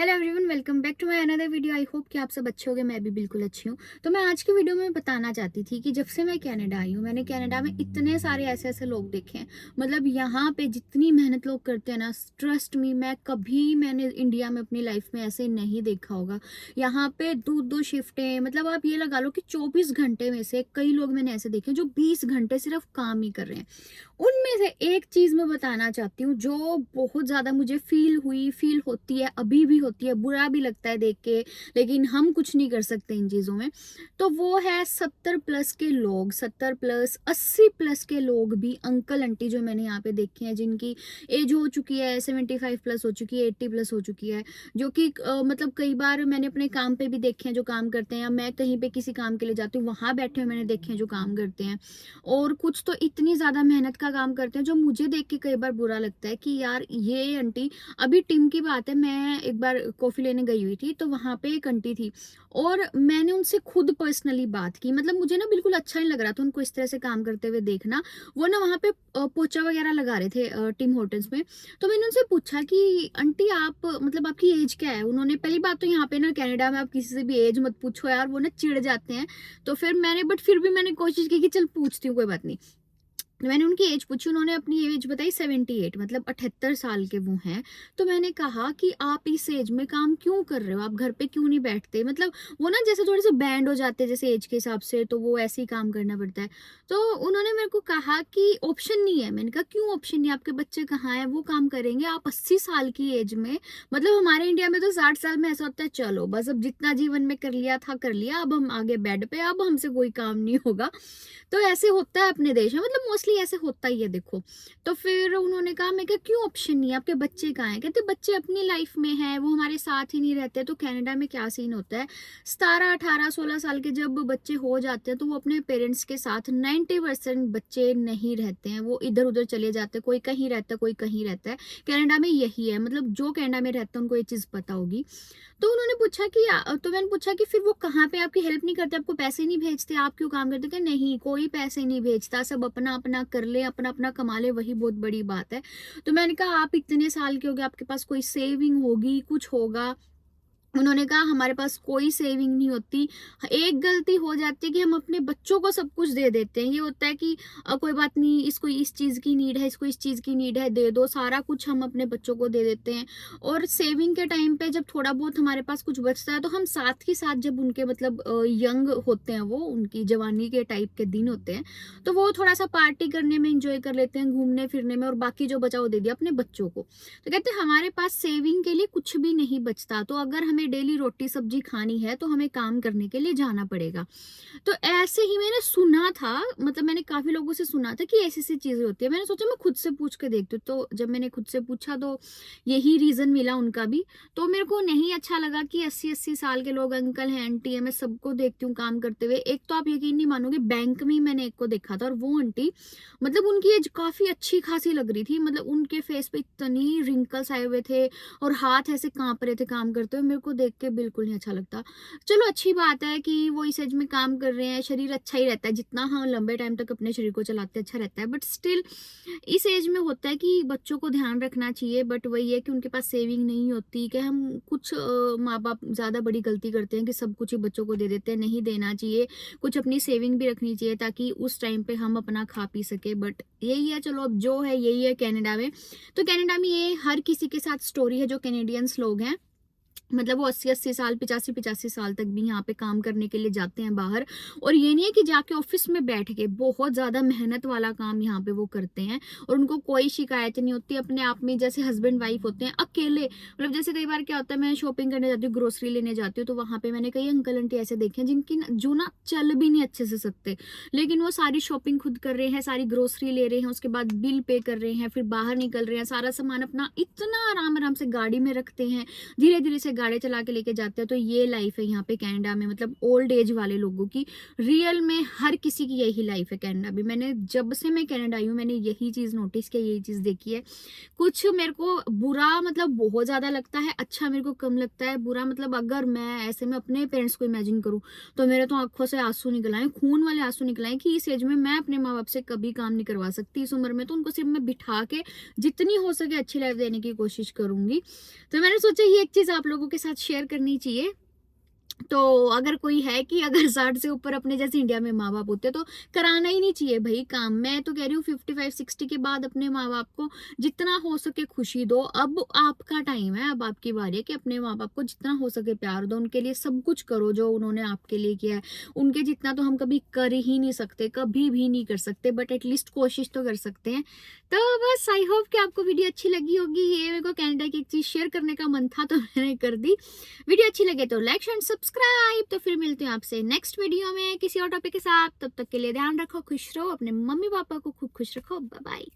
Hello everyone, welcome back to my another video. I hope कि आप सब अच्छे होंगे। मैं भी बिल्कुल अच्छी हूँ। तो मैं आज की वीडियो में बताना चाहती थी कि जब से मैं कनाडा आई हूँ, मैंने कनाडा में इतने सारे ऐसे ऐसे लोग देखे हैं। मतलब यहाँ पे जितनी मेहनत लोग करते हैं ना, ट्रस्ट मी, मैंने इंडिया में अपनी लाइफ में ऐसे नहीं देखा होगा। यहाँ पे दो दो शिफ्टें, मतलब आप ये लगा लो कि 24 घंटे में से कई लोग मैंने ऐसे देखे जो 20 घंटे सिर्फ काम ही कर रहे हैं। उनमें से एक चीज मैं बताना चाहती हूँ जो बहुत ज्यादा मुझे फील होती है, अभी भी होती है, बुरा भी लगता है देख के, लेकिन हम कुछ नहीं कर सकते इन चीजों में। तो वो है 70 प्लस के लोग, 70 प्लस 80 प्लस के लोग भी, अंकल आंटी जो मैंने यहाँ पे देखे हैं, जिनकी एज हो चुकी है, 75 प्लस हो चुकी है, 80 प्लस हो चुकी है। जो कि मतलब कई बार मैंने अपने काम पे भी देखे हैं जो काम करते हैं, या मैं कहीं पे किसी काम के लिए जाती हूँ वहां बैठे हुए मैंने देखे हैं जो काम करते हैं। और कुछ तो इतनी ज्यादा मेहनत का काम करते हैं जो मुझे देख के कई बार बुरा लगता है कि यार ये आंटी। अभी टीम की बात है, मैं एक बार कॉफी लेने गई हुई थी, तो वहां पे एक आंटी थी और मैंने उनसे खुद पर्सनली बात की। मतलब मुझे ना बिल्कुल अच्छा नहीं लग रहा था उनको इस तरह से काम करते हुए देखना। वो ना वहां पे पोचा वगैरह लगा रहे थे टीम होटल्स में। तो मैंने उनसे पूछा कि आंटी आप, मतलब आपकी एज क्या है। उन्होंने, पहली बात तो यहाँ पे ना कनाडा में आप किसी से भी एज मत पूछो यार, वो ना चिढ़ जाते हैं। तो फिर भी मैंने कोशिश की कि चल पूछती हूँ, कोई बात नहीं। मैंने उनकी एज पूछी, उन्होंने अपनी एज बताई 78, मतलब 78 साल के वो हैं। तो मैंने कहा कि आप इस एज में काम क्यों कर रहे हो, आप घर पे क्यों नहीं बैठते। मतलब वो ना जैसे थोड़े से बैंड हो जाते हैं जैसे एज के हिसाब से, तो वो ऐसे ही काम करना पड़ता है। तो उन्होंने मेरे को कहा कि ऑप्शन नहीं है। मैंने कहा क्यों ऑप्शन नहीं है, आपके बच्चे कहाँ हैं, वो काम करेंगे। आप 80 साल की एज में, मतलब हमारे इंडिया में तो 60 साल में ऐसा होता है चलो बस अब जितना जीवन में कर लिया था कर लिया, अब हम आगे बेड पे, अब हमसे कोई काम नहीं होगा। तो ऐसे होता है अपने देश में, मतलब मोस्टली ऐसे होता ही है, देखो। तो फिर उन्होंने कहा, मैं क्या क्यों ऑप्शन नहीं है, आपके बच्चे कहाँ हैं। कहते बच्चे अपनी लाइफ में हैं, वो हमारे साथ ही नहीं रहते। तो कनाडा में क्या सीन होता है, 17 18 16 साल के जब बच्चे हो जाते हैं तो वो अपने पेरेंट्स के साथ, 90% बच्चे नहीं रहते हैं, वो इधर उधर चले जाते हैं। कोई कहीं रहता है, कोई कहीं रहता है। कनाडा में यही है, मतलब जो कनाडा में रहता है उनको ये चीज पता होगी। तो उन्होंने पूछा कि तो मैंने पूछा कि फिर वो कहाँ पे आपकी हेल्प नहीं करते, आपको पैसे नहीं भेजते, आप क्यों काम करते। कि नहीं, कोई पैसे नहीं भेजता, सब अपना अपना कर ले, अपना अपना कमा ले, वही बहुत बड़ी बात है। तो मैंने कहा आप इतने साल के हो गए, आपके पास कोई सेविंग होगी, कुछ होगा। उन्होंने कहा हमारे पास कोई सेविंग नहीं होती। एक गलती हो जाती है कि हम अपने बच्चों को सब कुछ दे देते हैं। ये होता है कि कोई बात नहीं, इसको इस चीज की नीड है, इसको इस चीज की नीड है, दे दो, सारा कुछ हम अपने बच्चों को दे देते हैं। और सेविंग के टाइम पे जब थोड़ा बहुत हमारे पास कुछ बचता है तो हम साथ ही साथ, जब उनके मतलब यंग होते हैं, वो उनकी जवानी के टाइप के दिन होते हैं, तो वो थोड़ा सा पार्टी करने में इंजॉय कर लेते हैं, घूमने फिरने में, और बाकी जो बचा वो दे दिया अपने बच्चों को। तो कहते हैं हमारे पास सेविंग के लिए कुछ भी नहीं बचता, तो अगर हमें डेली रोटी सब्जी खानी है तो हमें काम करने के लिए जाना पड़ेगा। तो ऐसे ही मैंने सुना था, मतलब मैंने काफी लोगों से सुना था कि ऐसी ऐसी चीजें होती है। मैंने सोचा मैं खुद से पूछ के देखती हूँ। तो जब मैंने खुद से पूछा तो यही रीजन मिला उनका भी। तो मेरे को नहीं अच्छा लगा कि 80 80 साल के लोग, अंकल हैं, आंटी है, मैं सबको देखती हूँ काम करते हुए। एक तो आप यकीन नहीं मानोगे, बैंक में ही मैंने एक को देखा था, और वो आंटी, मतलब उनकी एज काफी अच्छी खासी लग रही थी। मतलब उनके फेस पे इतनी रिंकल्स आए हुए थे और हाथ ऐसे कांप रहे थे काम करते हुए। मेरे को देख के बिल्कुल नहीं अच्छा लगता। चलो अच्छी बात है कि वो इस एज में काम कर रहे हैं, शरीर अच्छा ही रहता है, जितना हम लंबे टाइम तक अपने शरीर को चलाते हैं अच्छा रहता है। बट स्टिल इस एज में होता है कि बच्चों को ध्यान रखना चाहिए। बट वही है कि उनके पास सेविंग नहीं होती। कि हम कुछ माँ बाप ज्यादा बड़ी गलती करते हैं कि सब कुछ ही बच्चों को दे देते हैं, नहीं देना चाहिए। कुछ अपनी सेविंग भी रखनी चाहिए ताकि उस टाइम पे हम अपना खा पी सके। बट यही है, चलो अब जो है यही है कनाडा में। तो कनाडा में ये हर किसी के साथ स्टोरी है जो कैनेडियंस लोग हैं। मतलब वो 80 80 साल, 85 85 साल तक भी यहाँ पे काम करने के लिए जाते हैं बाहर। और ये नहीं है कि जाके ऑफिस में बैठ के, बहुत ज्यादा मेहनत वाला काम यहाँ पे वो करते हैं। और उनको कोई शिकायत नहीं होती अपने आप में। जैसे हस्बैंड वाइफ होते हैं अकेले, मतलब जैसे कई बार क्या होता है, मैं शॉपिंग करने जाती हूँ, ग्रोसरी लेने जाती हूँ, तो वहां पे मैंने कई अंकल आंटी ऐसे देखे हैं जिनकी जो ना चल भी नहीं अच्छे से सकते, लेकिन वो सारी शॉपिंग खुद कर रहे हैं, सारी ग्रोसरी ले रहे हैं, उसके बाद बिल पे कर रहे हैं, फिर बाहर निकल रहे हैं, सारा सामान अपना इतना आराम आराम से गाड़ी में रखते हैं, धीरे धीरे से गाड़ी चला के लेके जाते हैं। तो ये लाइफ है यहाँ पे कनाडा में, मतलब ओल्ड एज वाले लोगों की। रियल में हर किसी की यही लाइफ है कनाडा में। मैंने जब से मैं कनाडा आई हूँ मैंने यही चीज नोटिस किया, यही चीज देखी है। कुछ मेरे को बुरा मतलब बहुत ज्यादा लगता है, अच्छा मेरे को कम लगता है। बुरा मतलब अगर मैं ऐसे में अपने पेरेंट्स को इमेजिन करूँ तो मेरे तो आंखों से आंसू निकल आए, खून वाले आंसू निकल आए, कि इस एज में मैं अपने माँ बाप से कभी काम नहीं करवा सकती। इस उम्र में तो उनको सिर्फ मैं बिठा के जितनी हो सके अच्छी लाइफ देने की कोशिश करूंगी। तो मैंने सोचा ये एक चीज आप लोगों के साथ शेयर करनी चाहिए। तो अगर कोई है कि अगर 60 से ऊपर अपने जैसे इंडिया में माँ बाप होते तो कराना ही नहीं चाहिए भाई काम। मैं तो कह रही हूँ 55-60 के बाद अपने माँ बाप को जितना हो सके खुशी दो। अब आपका टाइम है, अब आपकी बारी है कि अपने माँ बाप को जितना हो सके प्यार दो, उनके लिए सब कुछ करो जो उन्होंने आपके लिए किया है। उनके जितना तो हम कभी कर ही नहीं सकते, कभी भी नहीं कर सकते, बट एटलीस्ट कोशिश तो कर सकते हैं। तो बस आई होप कि आपको वीडियो अच्छी लगी होगी। ये मेरे को कनाडा की एक चीज शेयर करने का मन था तो मैंने कर दी। वीडियो अच्छी लगे तो लाइक शेयर सब्सक्राइब। तो फिर मिलती हूँ आपसे नेक्स्ट वीडियो में किसी और टॉपिक के साथ। तब तक के लिए ध्यान रखो, खुश रहो, अपने मम्मी पापा को खूब खुश रखो। Bye bye.